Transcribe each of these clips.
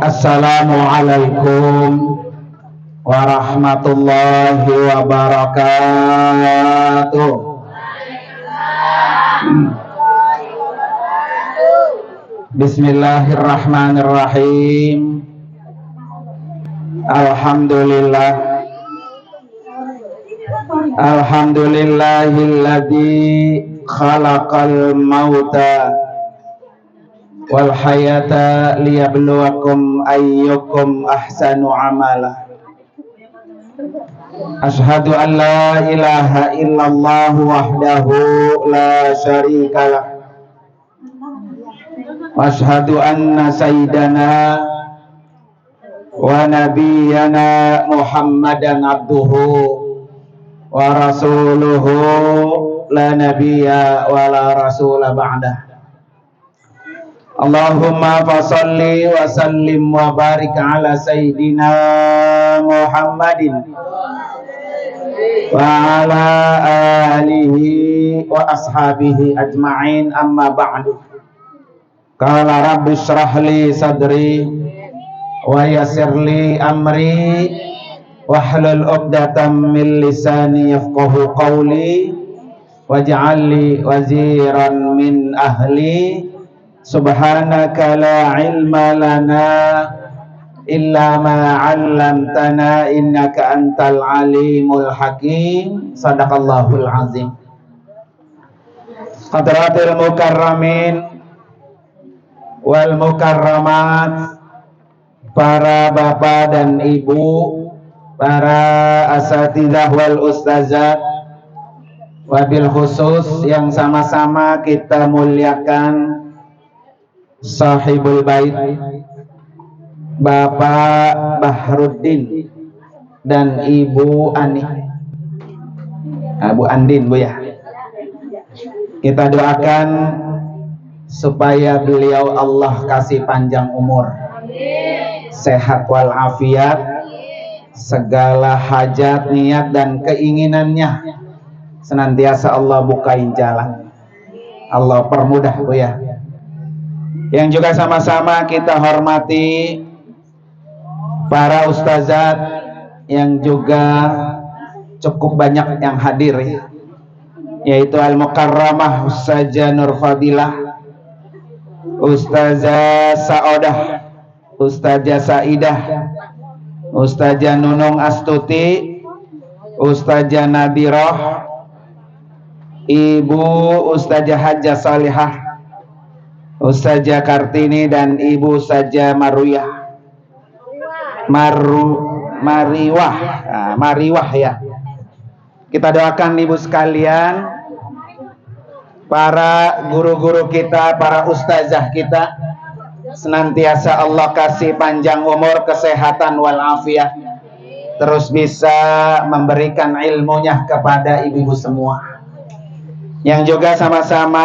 Assalamualaikum warahmatullahi wabarakatuh. Bismillahirrahmanirrahim. Alhamdulillahilladzi khalaqal mauta wal hayata liyabluwakum ayyukum ahsanu amala. Asyhadu an la ilaha illallah wahdahu la syarikalah. Wa asyhadu anna sayyidana wa nabiyyana Muhammadan abduhu wa rasuluhu la nabiyya wa la rasula ba'dah. Allahumma fasalli wa sallim wa barik ala sayyidina Muhammadin wa ala alihi wa ashabihi ajma'in, amma ba'du. Qala rabbi shrah li sadri wa yassir li amri wahlul 'uqdatam min lisani yafqahu qawli waj'al li waziran min ahli. Subhanaka la ilma lana illa ma 'allamtana innaka antal alimul hakim. Sadaqallahul azim. Hadratil mukarramin wal mukarramat, para bapak dan ibu, para asatidzah wal ustazat, wabil khusus yang sama-sama kita muliakan sahibul bait Bapak Bahruddin dan Ibu Ani, Bu Andin, Bu ya. Kita doakan supaya beliau Allah kasih panjang umur, sehat walafiat, segala hajat, niat dan keinginannya senantiasa Allah bukain jalan, Allah permudah, Bu ya. Yang juga sama-sama kita hormati para ustazat yang juga cukup banyak yang hadir, yaitu Al-Mukarramah Ustazah Nur Fadilah, Ustazah Saodah, Ustazah Saidah, Ustazah Nunung Astuti, Ustazah Nadirah, Ibu Ustazah Hajjah Salihah, Ustazah Kartini, dan Ibu Ustazah Mariwah ya. Kita doakan ibu sekalian, para guru-guru kita, para ustazah kita, senantiasa Allah kasih panjang umur, kesehatan walafiat, terus bisa memberikan ilmunya kepada ibu-ibu semua. Yang juga sama-sama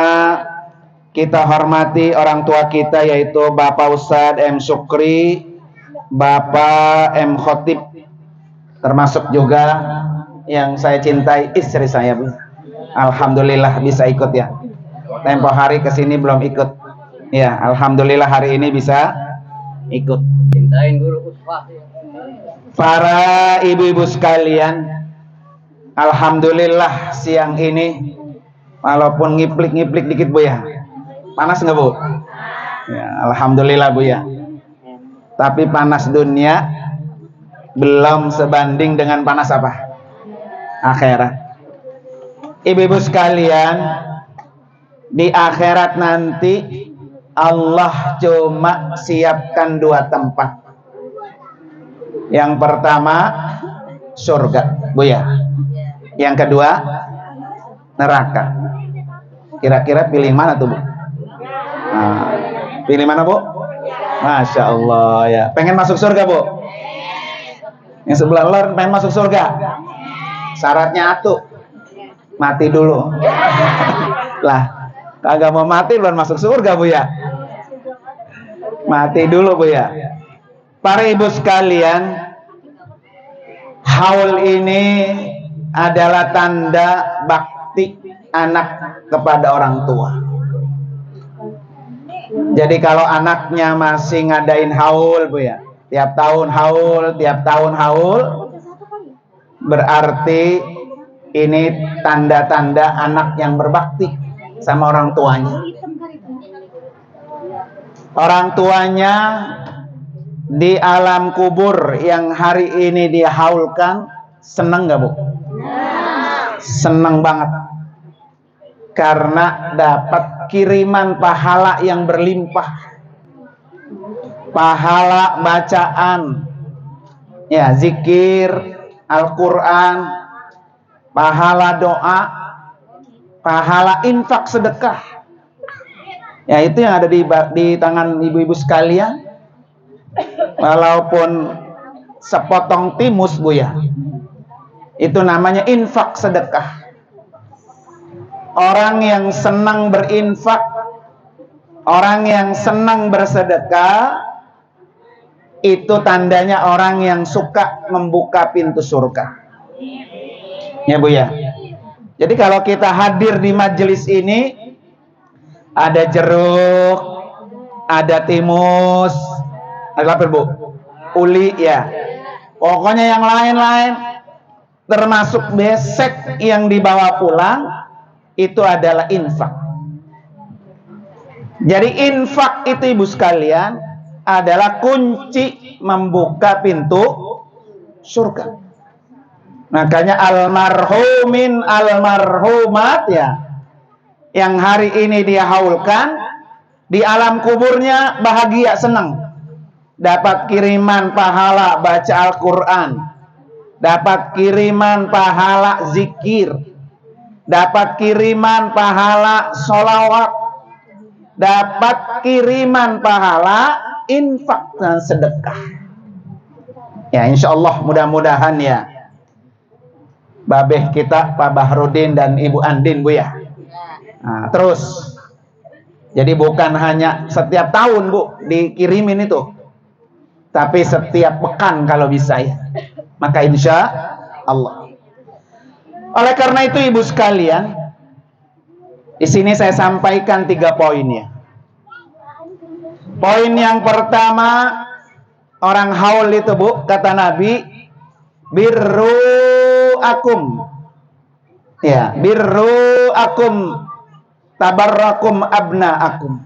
kita hormati orang tua kita, yaitu Bapak Ustadz M. Syukri, Bapak M. Khotib, termasuk juga yang saya cintai, istri saya, Bu. Alhamdulillah bisa ikut ya. Tempo hari kesini belum ikut. Ya, alhamdulillah hari ini bisa ikut. Cintain guru. Para ibu-ibu sekalian, alhamdulillah siang ini walaupun ngiplik-ngiplik dikit, Bu ya. Panas nggak, Bu? Ya, alhamdulillah, Bu ya. Tapi panas dunia belum sebanding dengan panas apa? Akhirat. Ibu-ibu sekalian, di akhirat nanti Allah cuma siapkan dua tempat. Yang pertama surga, Bu ya. Yang kedua neraka. Kira-kira pilih mana tuh, Bu? Nah, pilih mana, Bu? Masya Allah ya. Pengen masuk surga, Bu? Yang sebelah lor pengen masuk surga. Syaratnya atuh, mati dulu. Lah, kagak mau mati belum masuk surga, Bu ya. Mati dulu, Bu ya. Para ibu sekalian, haul ini adalah tanda bakti anak kepada orang tua. Jadi kalau anaknya masih ngadain haul Bu ya, tiap tahun haul, berarti ini tanda-tanda anak yang berbakti sama orang tuanya. Orang tuanya di alam kubur yang hari ini dia haulkan, seneng gak Bu? Seneng banget, karena dapat kiriman pahala yang berlimpah, pahala bacaan ya, zikir Al-Quran, pahala doa, pahala infak sedekah ya. Itu yang ada di tangan ibu-ibu sekalian. Walaupun sepotong timus Bu ya, itu namanya infak sedekah. Orang yang senang berinfak, orang yang senang bersedekah, itu tandanya orang yang suka membuka pintu surga. Ya Bu ya. Jadi kalau kita hadir di majelis ini, ada jeruk, ada timus, ada apa Bu? Uli ya. Pokoknya yang lain-lain, termasuk besek yang dibawa pulang, itu adalah infak. Jadi infak itu ibu sekalian adalah kunci membuka pintu surga. Makanya almarhumin almarhumat ya, yang hari ini dia haulkan, di alam kuburnya bahagia senang, dapat kiriman pahala baca Al-Quran, dapat kiriman pahala zikir, dapat kiriman pahala sholawat, dapat kiriman pahala infak dan sedekah. Ya insya Allah mudah-mudahan ya, babeh kita Pak Bahrudin dan Ibu Andin Bu ya. Nah, terus jadi bukan hanya setiap tahun Bu dikirimin itu, tapi setiap pekan kalau bisa ya, maka insya Allah. Oleh karena itu ibu sekalian, di sini saya sampaikan 3 poin ya. Poin yang pertama, orang haul itu Bu, kata Nabi, birru akum. Ya, birru akum tabarrakum abnaakum.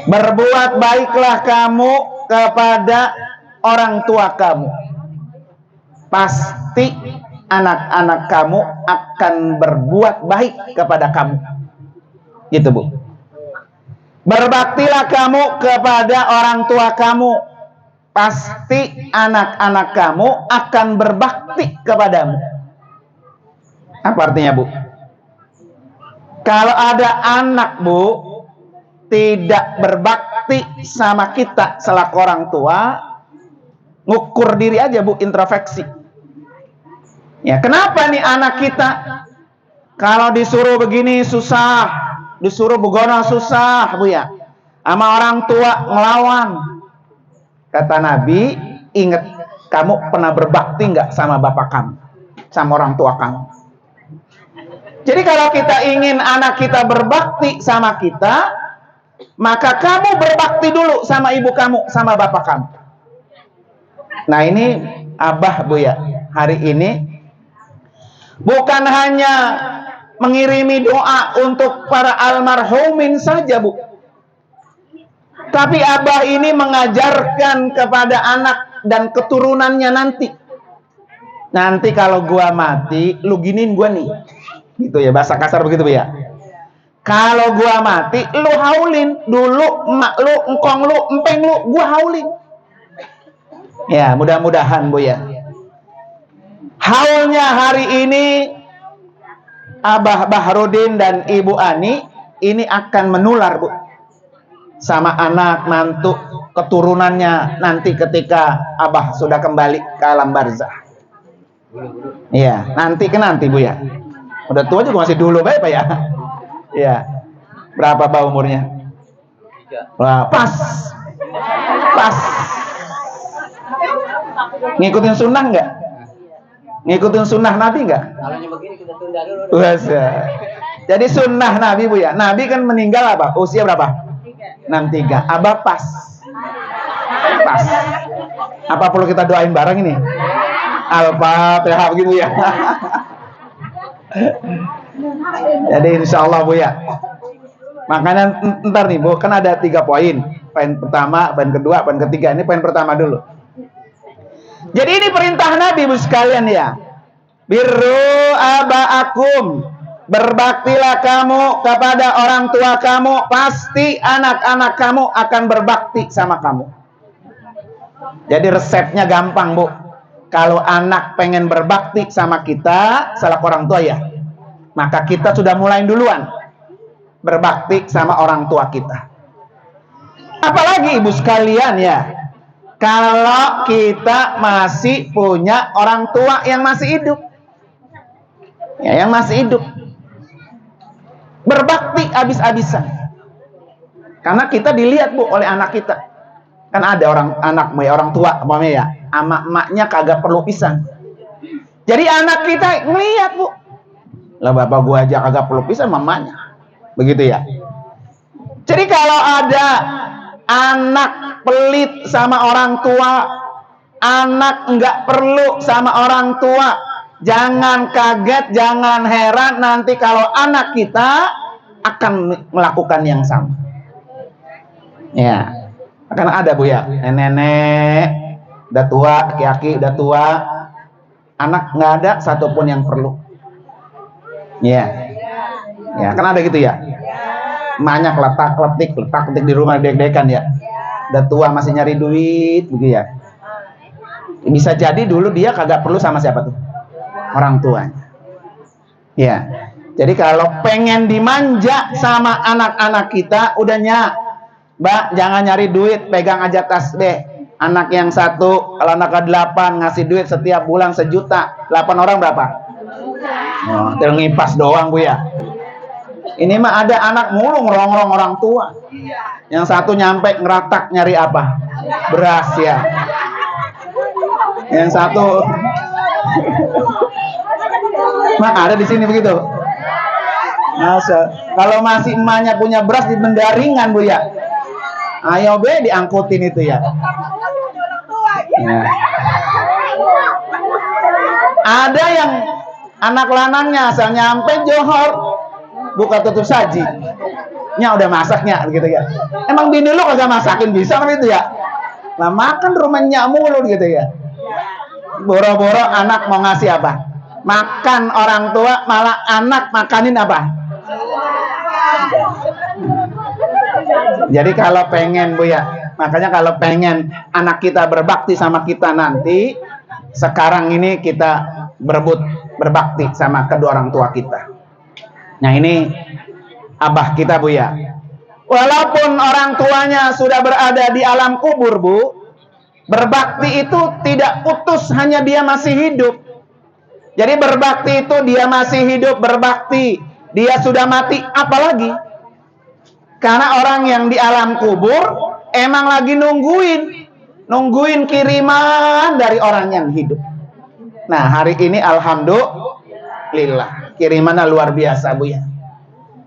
Berbuat baiklah kamu kepada orang tua kamu, pasti anak-anak kamu akan berbuat baik kepada kamu. Gitu Bu. Berbaktilah kamu kepada orang tua kamu, pasti anak-anak kamu akan berbakti kepadamu. Apa artinya Bu? Kalau ada anak Bu tidak berbakti sama kita selaku orang tua, ngukur diri aja Bu, introspeksi. Ya, kenapa nih anak kita kalau disuruh begini susah, disuruh begono susah Bu ya, sama orang tua ngelawan. Kata Nabi, ingat, kamu pernah berbakti nggak sama bapak kamu, sama orang tua kamu? Jadi kalau kita ingin anak kita berbakti sama kita, maka kamu berbakti dulu sama ibu kamu, sama bapak kamu. Nah ini Abah Bu ya, hari ini bukan hanya mengirimi doa untuk para almarhumin saja Bu, tapi Abah ini mengajarkan kepada anak dan keturunannya nanti. Nanti kalau gua mati, lu giniin gua nih. Gitu ya, bahasa kasar begitu Bu ya. Kalau gua mati, lu haulin dulu, emak lu, engkong lu, empeng lu, gua haulin. Ya, mudah-mudahan Bu ya. Haulnya hari ini Abah Bahrudin dan Ibu Ani ini akan menular Bu, sama anak, mantu, keturunannya nanti ketika Abah sudah kembali ke alam barzah. Iya, nanti Bu ya. Udah tua juga masih dulu baik Pak ya. Iya. Berapa Pak umurnya? Wah, pas. Ngikutin sunnah nggak? Ngikutin sunnah Nabi nggak? Kalau begini kita tunda dulu. Puasa. Jadi sunnah Nabi Bu ya. Nabi kan meninggal apa? Usia berapa? 63. Abah pas. Pas. Apa perlu kita doain bareng ini? Al-Fatihah begitu ya. Jadi insya Allah Bu ya. Makanya ntar nih Bu, kan ada 3 poin. Poin pertama, poin kedua, poin ketiga. Ini poin pertama dulu. Jadi ini perintah Nabi Bu sekalian ya. Birru abaakum, berbaktilah kamu kepada orang tua kamu, pasti anak-anak kamu akan berbakti sama kamu. Jadi resepnya gampang Bu. Kalau anak pengen berbakti sama kita selaku orang tua ya, maka kita sudah mulai duluan berbakti sama orang tua kita. Apalagi ibu sekalian ya, kalau kita masih punya orang tua yang masih hidup, ya, yang masih hidup, berbakti habis-habisan. Karena kita dilihat Bu oleh anak kita. Kan ada anak ya, orang tua umpamanya ya, ama emaknya kagak perlu pisang. Jadi anak kita ngelihat Bu, lah bapak gua aja kagak perlu pisang mamanya. Begitu ya. Jadi kalau ada anak pelit sama orang tua, anak nggak perlu sama orang tua, jangan kaget, jangan heran nanti kalau anak kita akan melakukan yang sama. Ya, akan ada Bu ya, nenek-nenek udah tua, aki-aki udah tua, anak nggak ada satupun yang perlu. Ya, ya kan ada gitu ya. Emaknya letak-letik di rumah deg-degan ya. Udah tua masih nyari duit begitu ya. Bisa jadi dulu dia kagak perlu sama siapa tuh? Orang tuanya. Ya. Jadi kalau pengen dimanja sama anak-anak kita, udah nyak, Mbak, jangan nyari duit, pegang aja tas deh. Anak yang satu, kalau anak ke-8 ngasih duit setiap bulan 1 juta. 8 orang berapa? Oh, tinggal ngipas doang Bu ya. Ini mah ada anak mulu ngerongrong orang tua. Yang satu nyampe ngeratak nyari apa? Beras ya. Yang satu mah ada di sini begitu. Masa kalau masih emaknya punya beras di pendaringan Bu ya. Ayo be diangkutin itu ya. Ya. Ada yang anak lanangnya asal nyampe Johor buka tutup saji, nya udah masaknya gitu ya. Emang bini lu kagak masakin bisa kan itu ya? Lah makan rumahnya mulu gitu ya. Boro-boro anak mau ngasih apa? Makan orang tua, malah anak makanin apa? Jadi kalau pengen Bu ya, makanya kalau pengen anak kita berbakti sama kita nanti, sekarang ini kita berebut berbakti sama kedua orang tua kita. Nah ini abah kita Bu ya. Walaupun orang tuanya sudah berada di alam kubur Bu, berbakti itu tidak putus hanya dia masih hidup. Jadi berbakti itu dia masih hidup berbakti, dia sudah mati apalagi. Karena orang yang di alam kubur emang lagi nungguin kiriman dari orang yang hidup. Nah hari ini alhamdulillah kirimannya luar biasa Bu ya.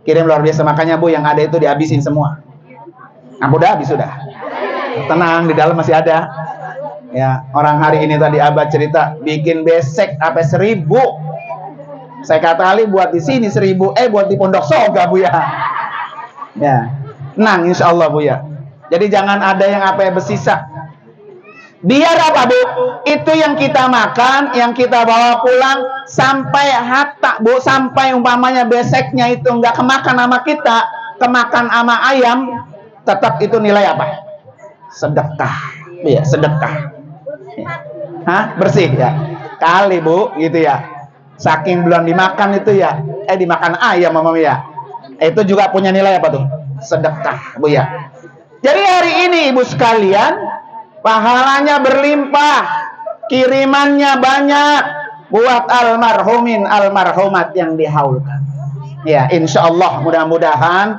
Kirim luar biasa, makanya Bu yang ada itu dihabisin semua. Nah, udah habis sudah. Tenang, di dalam masih ada. Ya, orang hari ini tadi abah cerita bikin besek sampai 1000. Saya kata Ali buat di sini 1000, buat di Pondok Soga Bu ya. Ya. Tenang insya Allah Bu ya. Jadi jangan ada yang apa bersisa. Biar apa Bu? Itu yang kita makan, yang kita bawa pulang sampai hatta Bu, sampai umpamanya beseknya itu nggak kemakan sama kita, kemakan sama ayam, tetap itu nilai apa? Sedekah. Iya, sedekah. Hah? Bersih ya. Kali Bu, gitu ya. Saking belum dimakan itu ya, dimakan ayam mama ya. Itu juga punya nilai apa tuh? Sedekah Bu ya. Jadi hari ini Ibu sekalian, pahalanya berlimpah, kirimannya banyak buat almarhumin almarhumat yang dihaulkan. Ya, insya Allah mudah-mudahan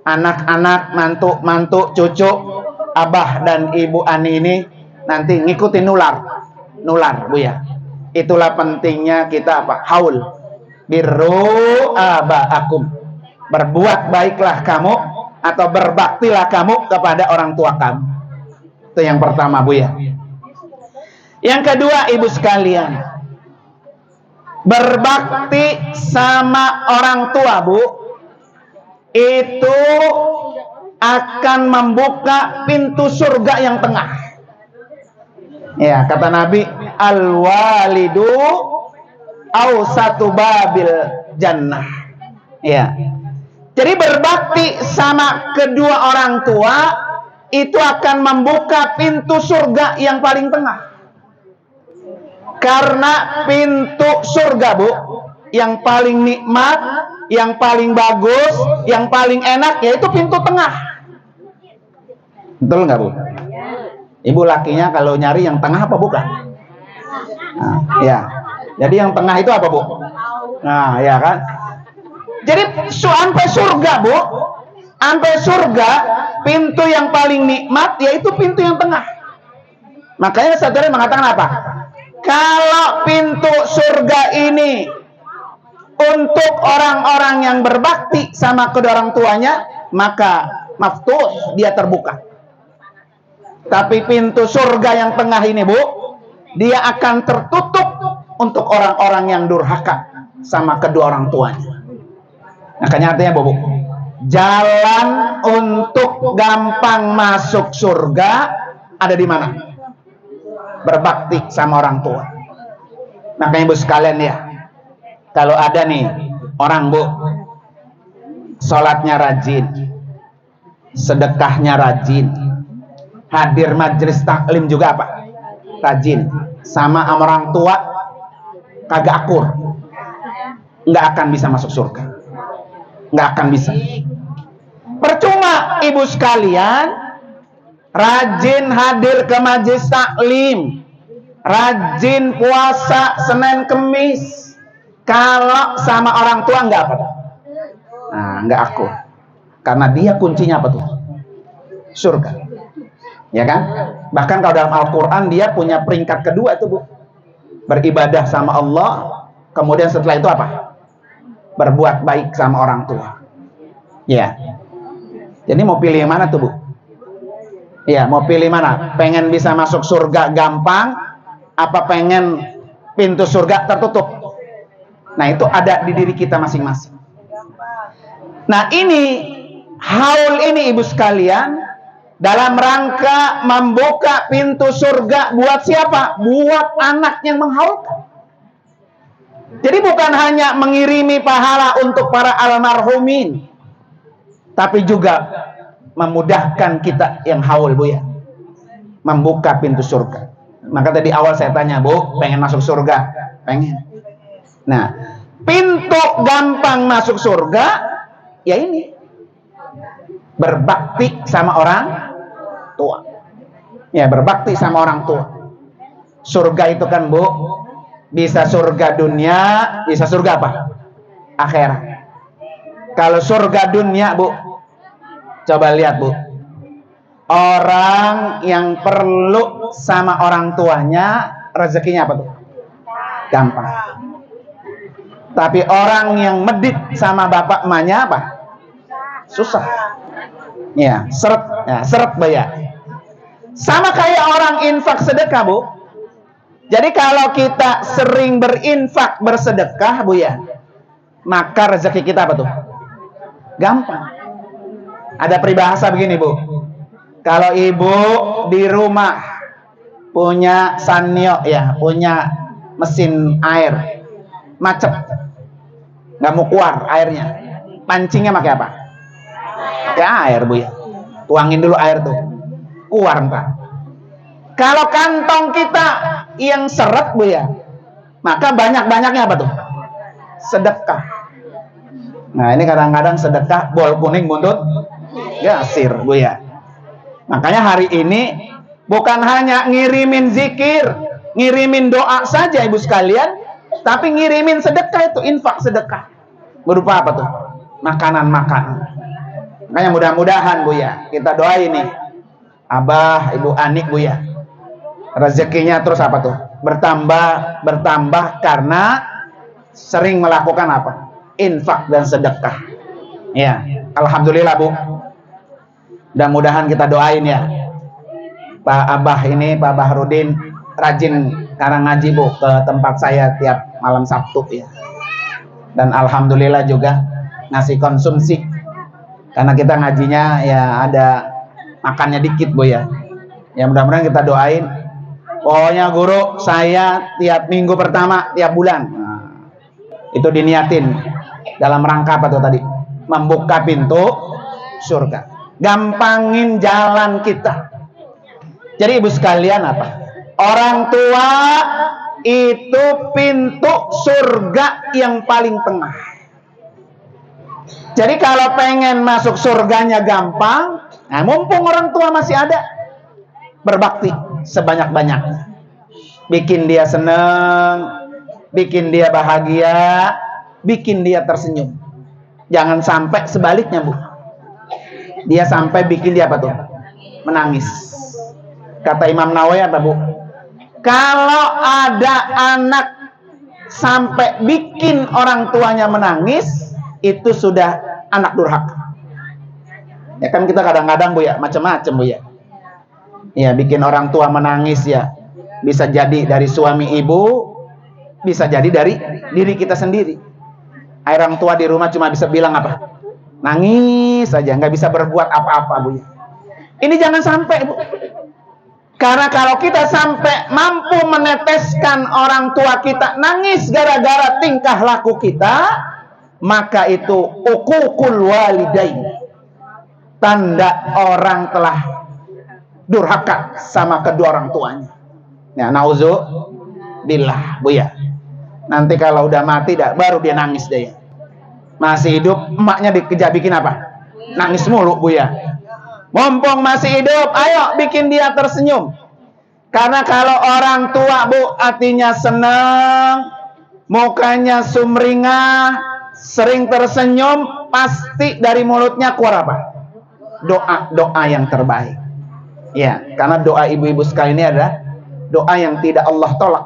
anak-anak, mantu-mantu, cucu Abah dan Ibu Ani ini nanti ngikutin nular Bu ya. Itulah pentingnya kita apa? Haul. Birru abaakum. Berbuat baiklah kamu atau berbaktilah kamu kepada orang tua kamu. Itu yang pertama, Bu ya. Yang kedua, Ibu sekalian, berbakti sama orang tua, Bu, itu akan membuka pintu surga yang tengah. Ya, kata Nabi, al-walidu awsatu babil jannah. Ya. Jadi berbakti sama kedua orang tua itu akan membuka pintu surga yang paling tengah. Karena pintu surga, Bu, yang paling nikmat, yang paling bagus, yang paling enak, yaitu pintu tengah. Betul nggak, Bu? Ibu lakinya kalau nyari yang tengah apa bukan? Nah, ya. Jadi yang tengah itu apa, Bu? Nah, ya kan? Jadi sampai surga, Bu, sampai surga, pintu yang paling nikmat yaitu pintu yang tengah. Makanya saudara mengatakan apa? Kalau pintu surga ini untuk orang-orang yang berbakti sama kedua orang tuanya, maka maftuh, dia terbuka. Tapi pintu surga yang tengah ini, Bu, dia akan tertutup untuk orang-orang yang durhaka sama kedua orang tuanya. Makanya artinya, Bu, jalan untuk gampang masuk surga ada di mana? Berbakti sama orang tua. Makanya, Bu sekalian ya, kalau ada nih orang, Bu, sholatnya rajin, sedekahnya rajin, hadir majelis taklim juga apa? Rajin, sama orang tua kagak akur, nggak akan bisa masuk surga. Nggak akan bisa. Percuma, Ibu sekalian, rajin hadir ke majelis taklim, rajin puasa Senin Kemis, kalau sama orang tua nggak apa? Nah, nggak akur. Karena dia kuncinya apa tuh? Surga. Ya kan? Bahkan kalau dalam Al-Quran dia punya peringkat kedua itu, Bu. Beribadah sama Allah, kemudian setelah itu apa? Berbuat baik sama orang tua. Ya. Jadi mau pilih yang mana tuh, Bu? Ya, mau pilih mana? Pengen bisa masuk surga gampang, apa pengen pintu surga tertutup? Nah, itu ada di diri kita masing-masing. Nah, ini haul ini, Ibu sekalian, dalam rangka membuka pintu surga buat siapa? Buat anak yang menghaulkan. Jadi bukan hanya mengirimi pahala untuk para almarhumin, tapi juga memudahkan kita yang haul, Bu ya, membuka pintu surga. Maka tadi awal saya tanya, Bu, pengen masuk surga? Pengen. Nah, pintu gampang masuk surga ya ini, berbakti sama orang tua. Ya, berbakti sama orang tua. Surga itu kan, Bu, bisa surga dunia, bisa surga apa? Akhirat. Kalau surga dunia, Bu, coba lihat, Bu, orang yang perlu sama orang tuanya rezekinya apa tuh? Gampang. Tapi orang yang medit sama bapak emaknya apa? Susah. Ya, seret bayar. Sama kayak orang infak sedekah, Bu. Jadi kalau kita sering berinfak bersedekah, Bu ya, maka rezeki kita apa tuh? Gampang. Ada peribahasa begini, Bu. Kalau ibu di rumah punya sanyo ya, punya mesin air, macet, nggak mau keluar airnya, pancingnya pakai apa? Pakai air, Bu ya. Tuangin dulu air tuh, keluar ntar. Kalau kantong kita yang seret, Bu ya, maka banyak-banyaknya apa tuh? Sedekah. Nah, ini kadang-kadang sedekah bol kuning buntut gasir, Bu ya. Makanya hari ini bukan hanya ngirimin zikir, ngirimin doa saja, Ibu sekalian, tapi ngirimin sedekah itu, infak sedekah. Berupa apa tuh? Makanan-makanan. Makanya mudah-mudahan, Bu ya, kita doain nih Abah, Ibu Anik, Bu ya, rezekinya terus apa tuh? bertambah karena sering melakukan apa? Infak dan sedekah. Ya, alhamdulillah Bu. Mudah-mudahan kita doain ya. Pak Abah ini, Pak Bahrudin rajin karang ngaji Bu ke tempat saya tiap malam Sabtu ya. Dan alhamdulillah juga ngasih konsumsi. Karena kita ngajinya ya ada makannya dikit Bu ya. Ya mudah-mudahan kita doain. Pokoknya guru saya tiap minggu pertama tiap bulan. Nah, itu diniatin dalam rangka apa tuh tadi? Membuka pintu surga. Gampangin jalan kita. Jadi ibu sekalian apa? Orang tua itu pintu surga yang paling tengah. Jadi kalau pengen masuk surganya gampang, nah mumpung orang tua masih ada, berbakti sebanyak-banyaknya. Bikin dia seneng, bikin dia bahagia, bikin dia tersenyum. Jangan sampai sebaliknya Bu. Dia sampai bikin dia apa tuh? Menangis. Kata Imam Nawawi apa Bu? Kalau ada anak sampai bikin orang tuanya menangis, itu sudah anak durhaka. Ya kan kita kadang-kadang Bu ya, macam-macam Bu ya. Ya bikin orang tua menangis ya. Bisa jadi dari suami ibu, bisa jadi dari diri kita sendiri. Orang tua di rumah cuma bisa bilang apa? Nangis saja, nggak bisa berbuat apa-apa Bu ya. Ini jangan sampai Bu. Karena kalau kita sampai mampu meneteskan orang tua kita nangis gara-gara tingkah laku kita, maka itu uququl walidain. Tanda orang telah durhaka sama kedua orang tuanya. Ya, nauzubillah Bu ya. Nanti kalau udah mati dah, baru dia nangis deh ya. Masih hidup emaknya dikejar bikin apa? Nangis mulu Bu ya. Mumpung masih hidup, ayo bikin dia tersenyum. Karena kalau orang tua Bu hatinya senang, mukanya sumringah, sering tersenyum, pasti dari mulutnya keluar apa? Doa yang terbaik. Ya, karena doa ibu-ibu sekali ini adalah doa yang tidak Allah tolak.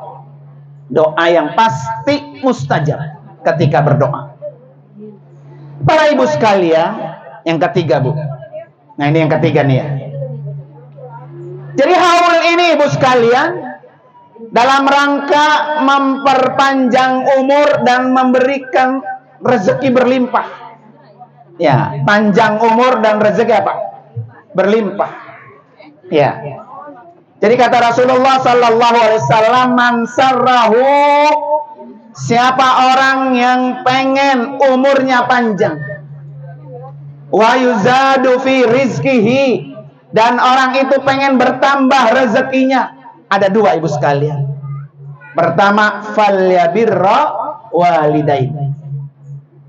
Doa yang pasti mustajab ketika berdoa. Para ibu sekalian, yang ketiga Bu. Nah ini yang ketiga nih ya. Jadi haul ini ibu sekalian dalam rangka memperpanjang umur dan memberikan rezeki berlimpah. Ya, panjang umur dan rezeki apa? Berlimpah. Ya. Jadi kata Rasulullah sallallahu alaihi wasallam, man sarrahu, siapa orang yang pengen umurnya panjang, wa yuzadu fi rizkihi, dan orang itu pengen bertambah rezekinya, ada dua ibu sekalian. Pertama, falyabirra walidain,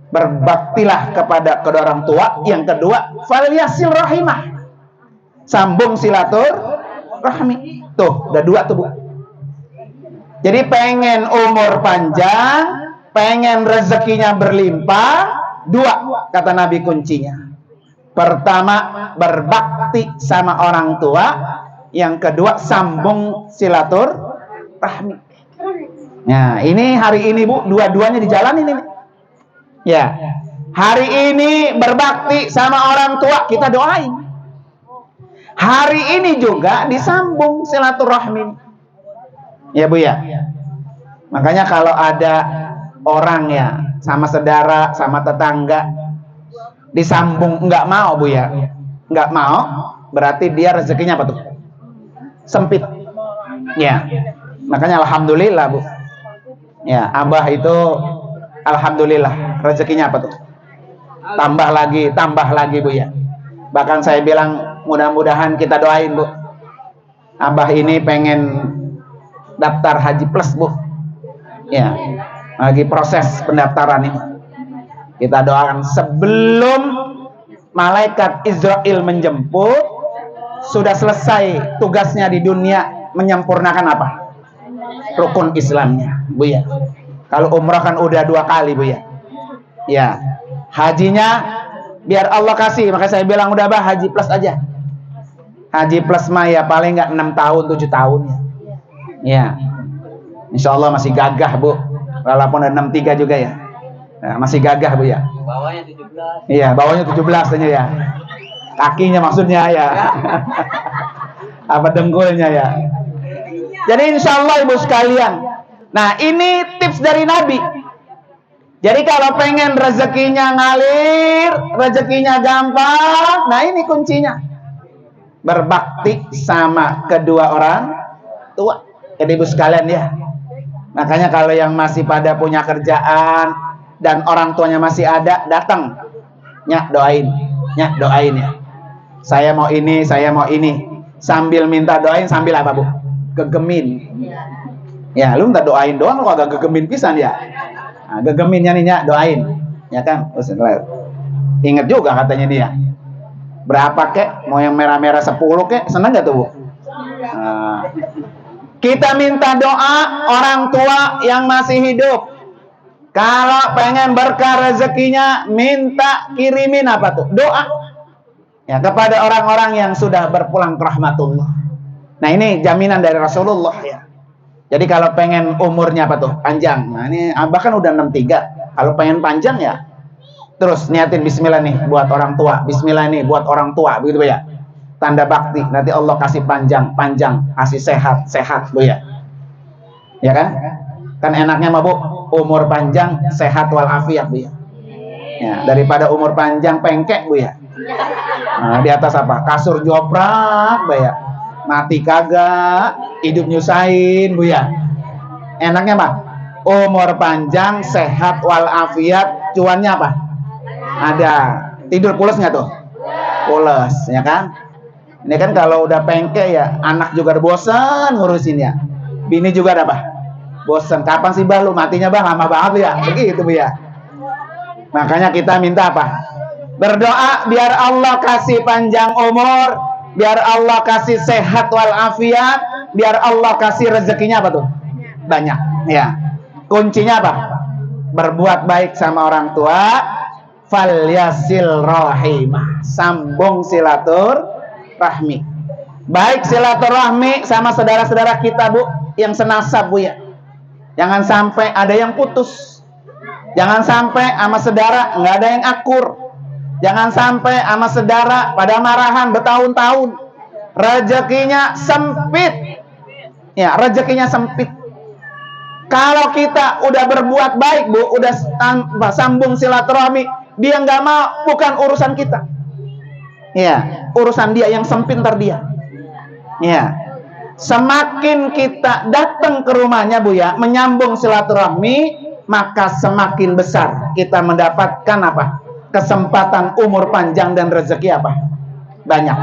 berbaktilah kepada kedua orang tua. Yang kedua, falyasil rahimah, sambung silaturahmi. Tuh, udah dua tuh Bu. Jadi pengen umur panjang, pengen rezekinya berlimpah, dua kata Nabi kuncinya. Pertama, berbakti sama orang tua. Yang kedua, sambung silaturahmi. Nah, ini hari ini Bu, dua-duanya dijalanin ini. Ya, hari ini berbakti sama orang tua, kita doain. Hari ini juga disambung silaturahmi. Ya Bu ya. Makanya kalau ada orang ya sama saudara, sama tetangga disambung nggak mau Bu ya, nggak mau, berarti dia rezekinya apa tuh? Sempit. Ya. Makanya alhamdulillah Bu. Ya, Abah itu alhamdulillah rezekinya apa tuh? Tambah lagi Bu ya. Bahkan saya bilang mudah-mudahan kita doain Bu. Abah ini pengen daftar haji plus Bu. Ya, lagi proses pendaftaran ini. Kita doakan sebelum malaikat Israel menjemput, sudah selesai tugasnya di dunia menyempurnakan apa? Rukun Islamnya Bu ya. Kalau umrah kan udah 2 kali Bu ya. Ya, hajinya biar Allah kasih, maka saya bilang udah bah haji plus aja. Haji plus mah ya paling nggak 6 tahun 7 tahun ya. Ya. Insya Allah masih gagah Bu, walaupun ada 63 juga ya. Nah, masih gagah Bu ya. Bawahnya 17. Iya, bawahnya 17 tanya ya. Kakinya maksudnya ya. Apa dengkulnya ya. Jadi insya Allah Ibu sekalian. Nah ini tips dari Nabi. Jadi kalau pengen rezekinya ngalir, rezekinya gampang, nah ini kuncinya. Berbakti sama kedua orang tua. Jadi Ibu sekalian ya. Makanya kalau yang masih pada punya kerjaan dan orang tuanya masih ada, datang. Nyak doain. Nyak doain ya. Saya mau ini, saya mau ini. Sambil minta doain, sambil apa Bu? Gegemin. Ya, lu minta doain doang, lu agak gegemin pisan ya. Nah, gegeminnya nih Nyak, doain. Ya kan? Ingat juga katanya dia. Berapa kek? Mau yang merah-merah 10 kek? Seneng gak tuh Bu? Nah, kita minta doa orang tua yang masih hidup. Kalau pengen berkah rezekinya, minta kirimin apa tuh? Doa. Ya, kepada orang-orang yang sudah berpulang ke rahmatullah. Nah ini jaminan dari Rasulullah ya. Jadi kalau pengen umurnya apa tuh? Panjang. Nah ini Abah kan udah 63. Kalau pengen panjang ya, terus niatin bismillah nih buat orang tua. Bismillah nih buat orang tua. Begitu ya. Tanda bakti. Nanti Allah kasih panjang. Kasih sehat Bu ya. Ya kan? Kan enaknya mah Bu, umur panjang, sehat walafiat Bu ya. Ya, daripada umur panjang pengkek Bu ya. Nah, di atas apa? Kasur joprak Bu ya. Mati kagak, hidup nyusahin Bu ya. Enaknya apa? Umur panjang, sehat walafiat, cuannya apa? Ada. Tidur pules nggak tuh? Pules, ya kan? Ini kan kalau udah pengkek ya, anak juga bosan ngurusin ya. Bini juga ada apa? Bosan. Kapan sih Bah lu matinya Bah? Lama banget ya. Begitu Bu ya. Makanya kita minta apa? Berdoa biar Allah kasih panjang umur, biar Allah kasih sehat walafiat, biar Allah kasih rezekinya apa tuh? Banyak. Ya. Kuncinya apa? Berbuat baik sama orang tua, falyasil rahimah, sambung silaturahmi. Baik silaturahmi sama saudara-saudara kita Bu yang senasab Bu ya. Jangan sampai ada yang putus. Jangan sampai sama saudara nggak ada yang akur. Jangan sampai sama saudara pada marahan bertahun-tahun. Rezekinya sempit. Ya, rezekinya sempit. Kalau kita udah berbuat baik Bu, udah sambung silaturahmi, dia nggak mau, bukan urusan kita. Ya, urusan dia yang sempit ntar dia. Ya, semakin kita datang ke rumahnya Bu ya, menyambung silaturahmi, maka semakin besar kita mendapatkan apa? Kesempatan umur panjang dan rezeki apa? Banyak.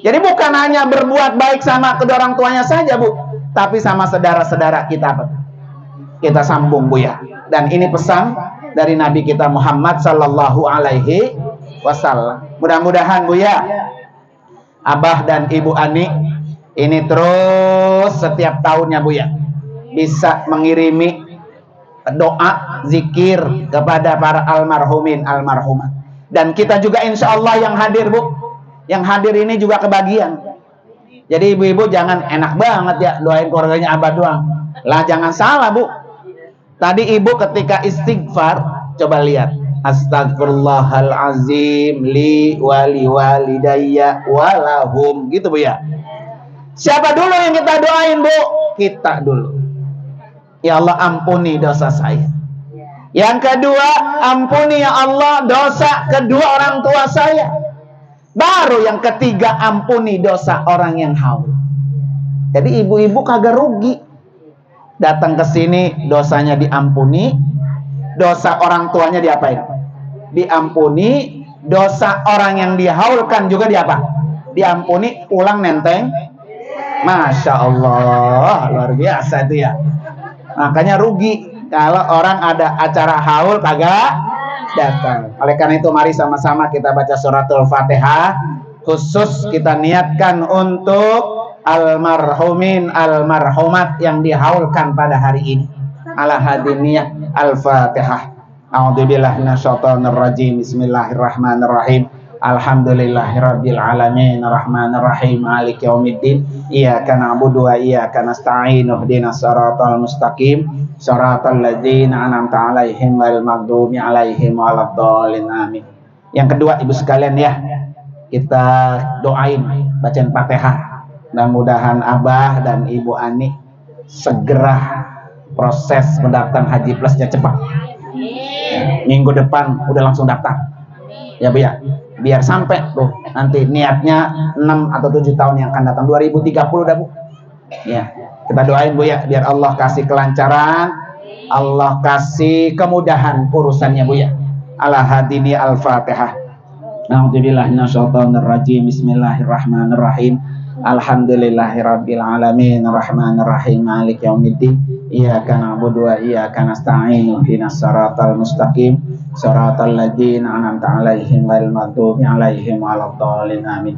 Jadi bukan hanya berbuat baik sama kedua orang tuanya saja Bu, tapi sama saudara-saudara kita apa? Kita sambung Bu ya. Dan ini pesan dari Nabi kita Muhammad sallallahu alaihi wasallam. Mudah-mudahan Bu ya, Abah dan Ibu Ani ini terus setiap tahunnya Bu ya, bisa mengirimi doa, zikir kepada para almarhumin, almarhumat. Dan kita juga insya Allah yang hadir Bu, yang hadir ini juga kebagian. Jadi ibu-ibu jangan enak banget ya doain keluarganya Abah doang. Lah jangan salah Bu. Tadi ibu ketika istighfar, coba lihat. Astagfirullahalazim li wali walidayya walahum, gitu Bu ya. Siapa dulu yang kita doain Bu? Kita dulu. Ya Allah ampuni dosa saya. Yang kedua, ampuni ya Allah dosa kedua orang tua saya. Baru yang ketiga, ampuni dosa orang yang haul. Jadi ibu-ibu kagak rugi. Datang ke sini dosanya diampuni, dosa orang tuanya diapain? Diampuni, dosa orang yang dihaulkan juga diapa? Diampuni, pulang nenteng. Masya Allah, luar biasa itu ya. Makanya rugi kalau orang ada acara haul kagak datang. Oleh karena itu mari sama-sama kita baca suratul Fatihah. Khusus kita niatkan untuk almarhumin almarhumat yang dihaulkan pada hari ini. Ala hadiniyah al-Fatihah. A'udzubillahi minasyaitonir rajim. Bismillahirrahmanirrahim. Alhamdulillahirabbil alamin arrahmanir rahim maliki yaumiddin iyyaka na'budu wa iyyaka nasta'in ihdinas siratal mustaqim siratal ladzina an'amta 'alaihim ghairil maghdubi 'alaihim waladdallin amin. Yang kedua Ibu sekalian ya, kita doain bacaan Fatihah. Mudah-mudahan Abah dan Ibu Ani segera proses pendaftaran Haji Plusnya cepat. Minggu depan udah langsung daftar. Ya Bu ya. Biar sampai tuh nanti niatnya 6 atau 7 tahun yang akan datang 2030 dah Bu. Ya, kita doain Bu ya biar Allah kasih kelancaran, Allah kasih kemudahan urusannya Bu ya. Ala hadini al-Fatihah. A'udzubillahi minasyaitonir rajim. Bismillahirrahmanirrahim. Alhamdulillahirabbil alamin arrahmanir rahim maliki yaumiddin iyyaka na'budu wa iyyaka nasta'in ihdinas siratal mustaqim siratal ladzina an'amta 'alaihim ghairil maghdubi 'alaihim waladdallin amin.